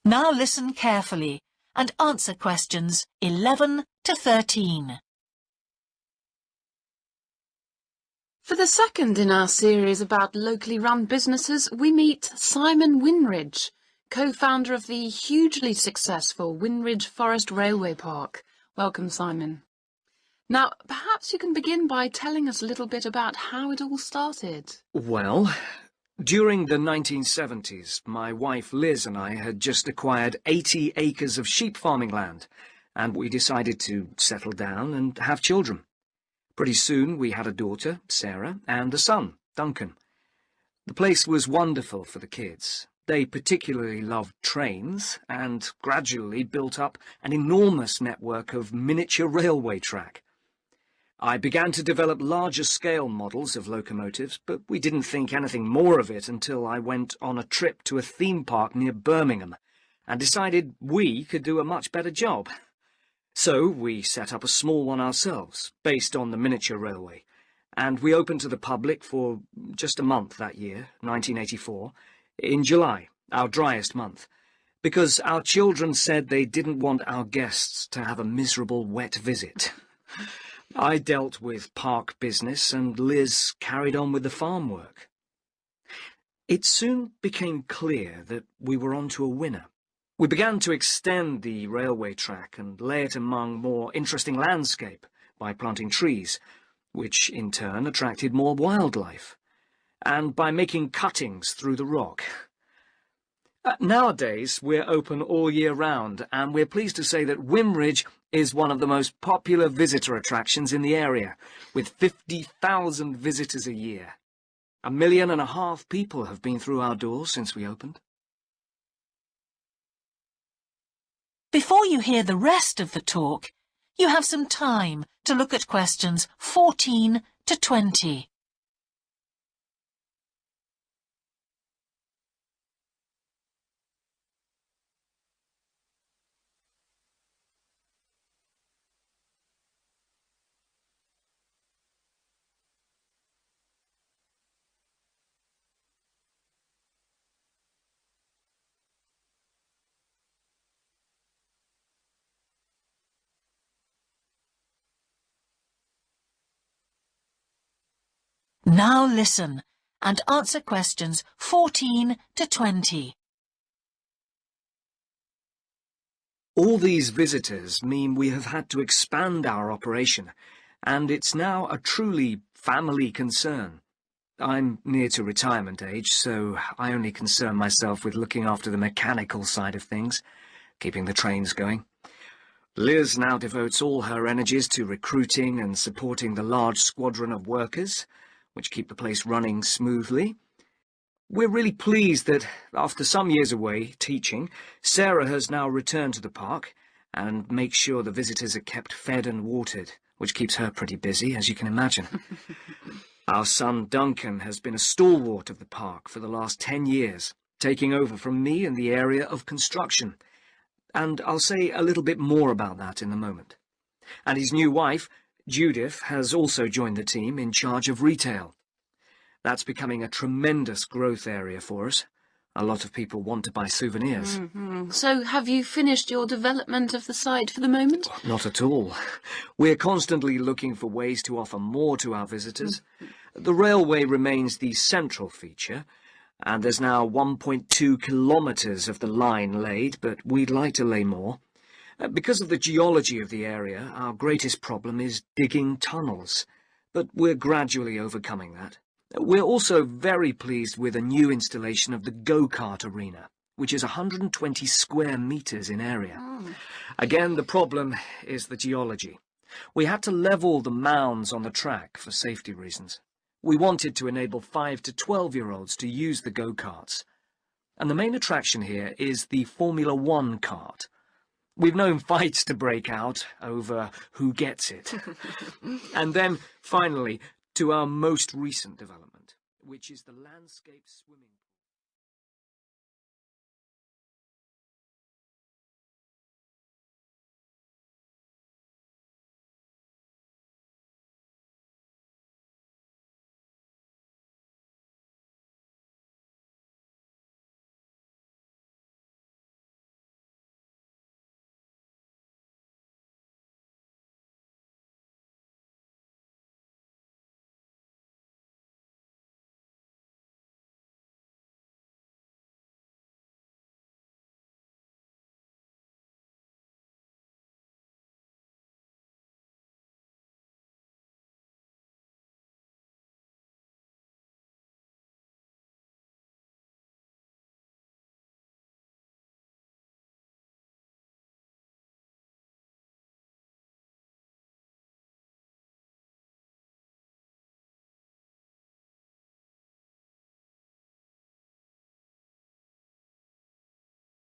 Now listen carefully and answer questions 11 to 13. For the second in our series about locally run businesses, we meet Simon Winridge, co-founder of the hugely successful Winridge Forest Railway Park. Welcome, Simon. Now, perhaps you can begin by telling us a little bit about how it all started. Well, during the 1970s, my wife Liz and I had just acquired 80 acres of sheep farming land, and we decided to settle down and have children. Pretty soon we had a daughter, Sarah, and a son, Duncan. The place was wonderful for the kids. They particularly loved trains and gradually built up an enormous network of miniature railway track. I began to develop larger-scale models of locomotives, but we didn't think anything more of it until I went on a trip to a theme park near Birmingham and decided we could do a much better job. So we set up a small one ourselves, based on the miniature railway, and we opened to the public for just a month that year, 1984, in July, our driest month, because our children said they didn't want our guests to have a miserable wet visit. I dealt with park business and Liz carried on with the farm work. It soon became clear that we were onto a winner. We began to extend the railway track and lay it among more interesting landscape by planting trees, which in turn attracted more wildlife, and by making cuttings through the rock. Nowadays, we're open all year round, and we're pleased to say that Winridge is one of the most popular visitor attractions in the area, with 50,000 visitors a year. 1.5 million people have been through our doors since we opened. Before you hear the rest of the talk, you have some time to look at questions 14 to 20. Now listen and answer questions 14 to 20. All these visitors mean we have had to expand our operation, and it's now a truly family concern. I'm near to retirement age, so I only concern myself with looking after the mechanical side of things, keeping the trains going. Liz now devotes all her energies to recruiting and supporting the large squadron of workers, which keep the place running smoothly. We're really pleased that, after some years away teaching, Sarah has now returned to the park and makes sure the visitors are kept fed and watered, which keeps her pretty busy, as you can imagine. Our son Duncan has been a stalwart of the park for the last 10 years, taking over from me in the area of construction, and I'll say a little bit more about that in a moment. And his new wife, Judith, has also joined the team in charge of retail. That's becoming a tremendous growth area for us. A lot of people want to buy souvenirs. So have you finished your development of the site for the moment? Not at all. We're constantly looking for ways to offer more to our visitors. The railway remains the central feature, and there's now 1.2 kilometres of the line laid, but we'd like to lay more. Because of the geology of the area, our greatest problem is digging tunnels, but we're gradually overcoming that. We're also very pleased with a new installation of the go-kart arena, which is 120 square metres in area. Again, the problem is the geology. We had to level the mounds on the track for safety reasons. We wanted to enable 5 to 12-year-olds to use the go-karts. And the main attraction here is the Formula One kart. We've known fights to break out over who gets it. And then, finally, to our most recent development, which is the landscape swimming pool.